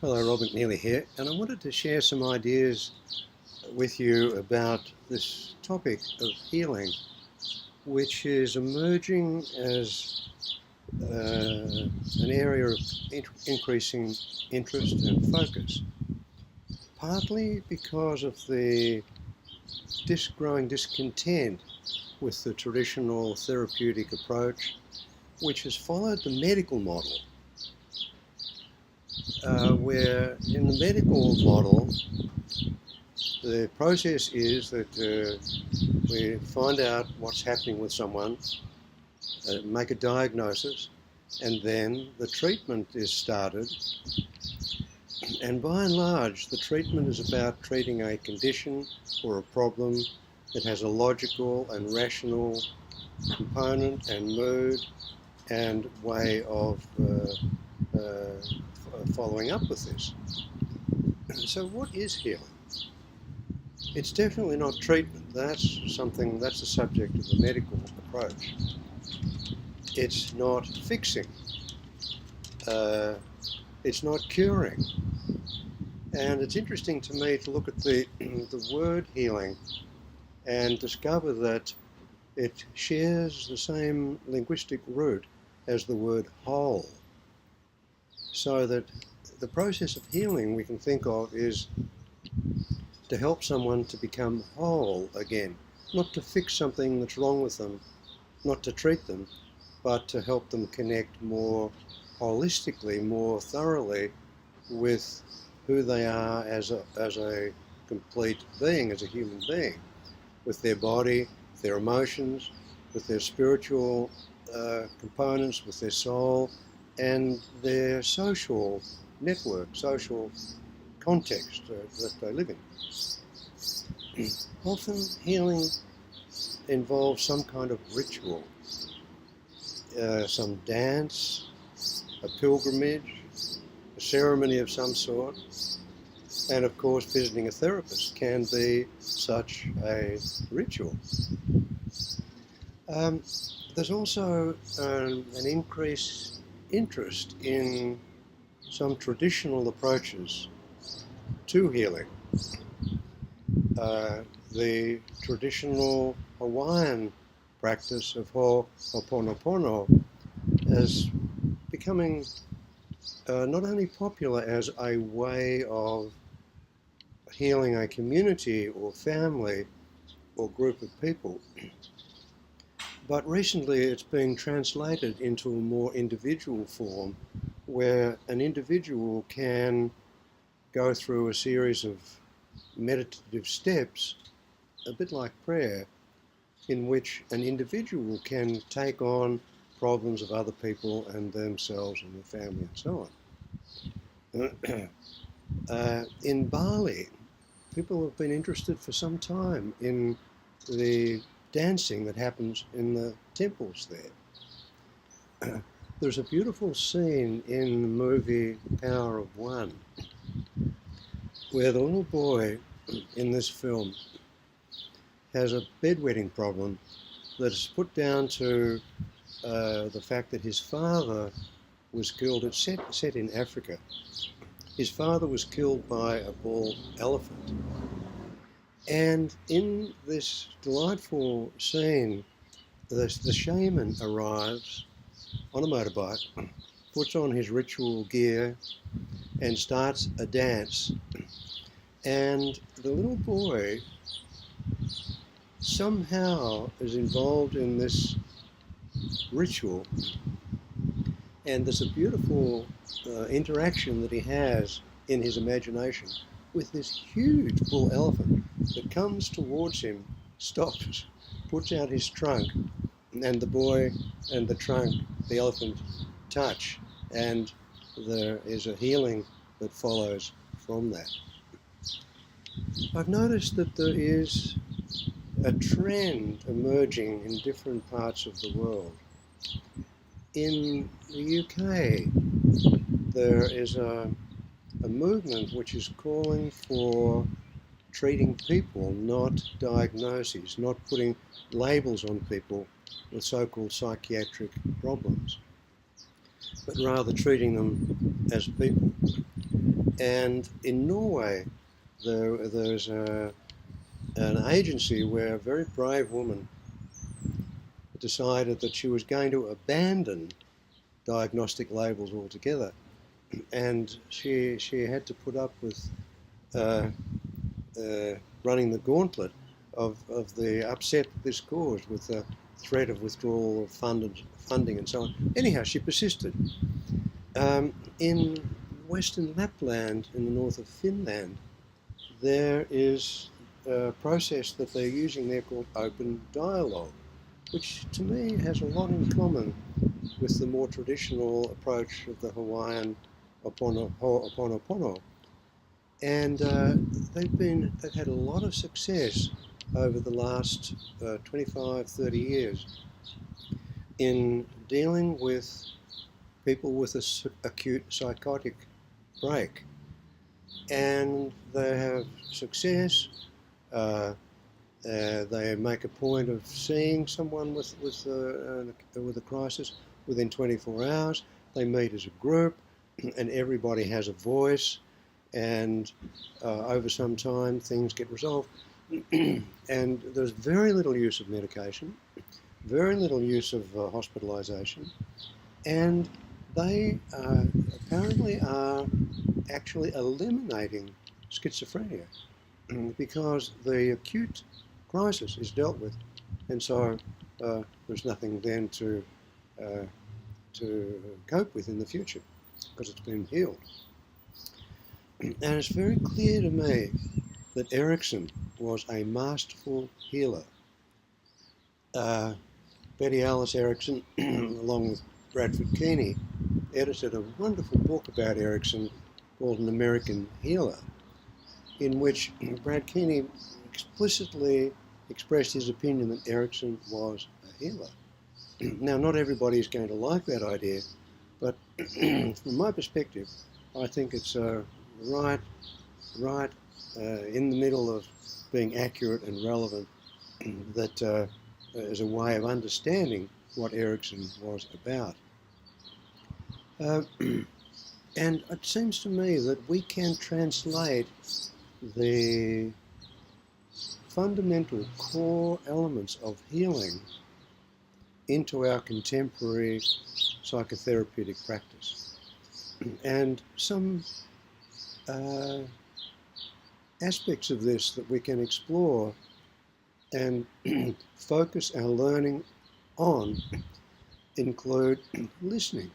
Hello, Rob McNeilly here, and I wanted to share some ideas with you about this topic of healing, which is emerging as an area of increasing interest and focus, partly because of the growing discontent with the traditional therapeutic approach, which has followed the medical model. Where in the medical model, the process is that we find out what's happening with someone, make a diagnosis, and then the treatment is started. And by and large, the treatment is about treating a condition or a problem that has a logical and rational component and mood and way of following up with this. So what is healing? It's definitely not treatment. That's the subject of the medical approach. It's not fixing. It's not curing. And it's interesting to me to look at the word healing and discover that it shares the same linguistic root as the word whole. So that the process of healing we can think of is to help someone to become whole again, not to fix something that's wrong with them, not to treat them, but to help them connect more holistically, more thoroughly with who they are as a complete being, as a human being, with their body, their emotions, with their spiritual components, with their soul, and their social network, social context that they live in. Often healing involves some kind of ritual, some dance, a pilgrimage, a ceremony of some sort, and of course visiting a therapist can be such a ritual. There's also an increased interest in some traditional approaches to healing. The traditional Hawaiian practice of Ho'oponopono is becoming not only popular as a way of healing a community or family or group of people, but recently it's being translated into a more individual form where an individual can go through a series of meditative steps, a bit like prayer, in which an individual can take on problems of other people and themselves and their family and so on. In Bali, people have been interested for some time in the dancing that happens in the temples there. There's a beautiful scene in the movie Power of One where the little boy in this film has a bedwetting problem that is put down to the fact that his father was killed. It's set in Africa. His father was killed by a bull elephant. And in this delightful scene, the shaman arrives on a motorbike, puts on his ritual gear, and starts a dance. And the little boy somehow is involved in this ritual, and there's a beautiful interaction that he has in his imagination with this huge bull elephant that comes towards him, stops, puts out his trunk, and the boy and the trunk, the elephant, touch, and there is a healing that follows from that. I've noticed that there is a trend emerging in different parts of the world. In the UK, there is a movement which is calling for treating people, not diagnoses, not putting labels on people with so-called psychiatric problems, but rather treating them as people. And in Norway, there's an agency where a very brave woman decided that she was going to abandon diagnostic labels altogether, and she had to put up with uh, running the gauntlet of the upset that this caused with the threat of withdrawal of funding and so on. Anyhow, she persisted. In Western Lapland, in the north of Finland, there is a process that they're using there called open dialogue, which to me has a lot in common with the more traditional approach of the Hawaiian Ho'oponopono. And they've had a lot of success over the last 25, 30 years in dealing with people with an acute psychotic break. And they have success. They make a point of seeing someone with a crisis within 24 hours. They meet as a group, and everybody has a voice. And over some time, things get resolved. And there's very little use of medication, very little use of hospitalisation, and they apparently are actually eliminating schizophrenia because the acute crisis is dealt with, and so there's nothing then to cope with in the future because it's been healed. And it's very clear to me that Erickson was a masterful healer. Betty Alice Erickson, along with Bradford Keeney, edited a wonderful book about Erickson called An American Healer, in which Brad Keeney explicitly expressed his opinion that Erickson was a healer. Now, not everybody is going to like that idea, but from my perspective, I think it's right in the middle of being accurate and relevant, that as a way of understanding what Erickson was about. And it seems to me that we can translate the fundamental core elements of healing into our contemporary psychotherapeutic practice. And some aspects of this that we can explore and focus our learning on include listening.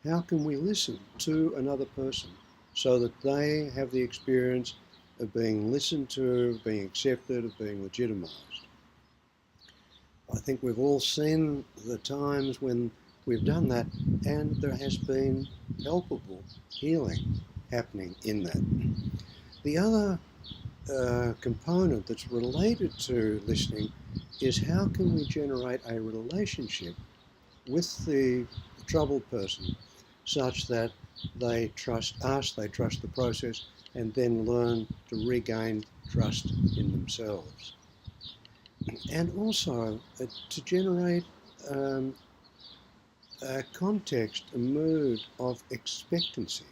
How can we listen to another person so that they have the experience of being listened to, of being accepted, of being legitimized? I think we've all seen the times when we've done that, and there has been palpable healing happening in that. The other component that's related to listening is how can we generate a relationship with the troubled person such that they trust us, they trust the process, and then learn to regain trust in themselves. And also to generate a context, a mood of expectancy,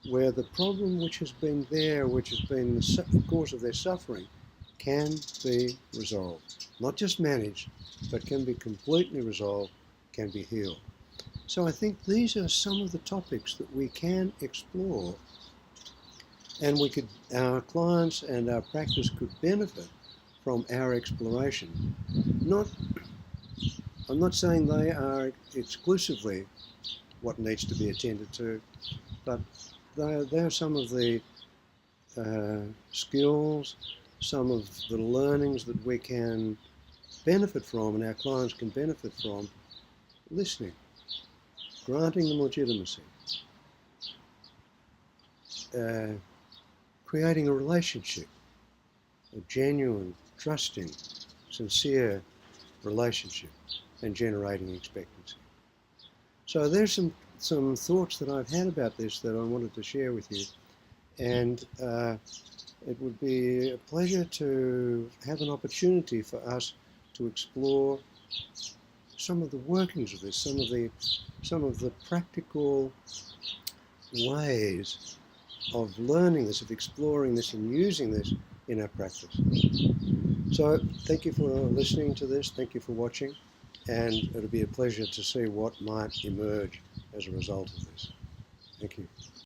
where the problem which has been there, which has been the cause of their suffering, can be resolved. Not just managed, but can be completely resolved, can be healed. So I think these are some of the topics that we can explore, and our clients and our practice could benefit from our exploration. I'm not saying they are exclusively what needs to be attended to, but they're some of the skills, some of the learnings that we can benefit from and our clients can benefit from listening, granting them legitimacy, creating a relationship, a genuine, trusting, sincere relationship, and generating expectancy. So there's some thoughts that I've had about this that I wanted to share with you, and it would be a pleasure to have an opportunity for us to explore some of the workings of this, some of the practical ways of learning this, of exploring this and using this in our practice. So thank you for listening to this, thank you for watching, and it'll be a pleasure to see what might emerge as a result of this. Thank you.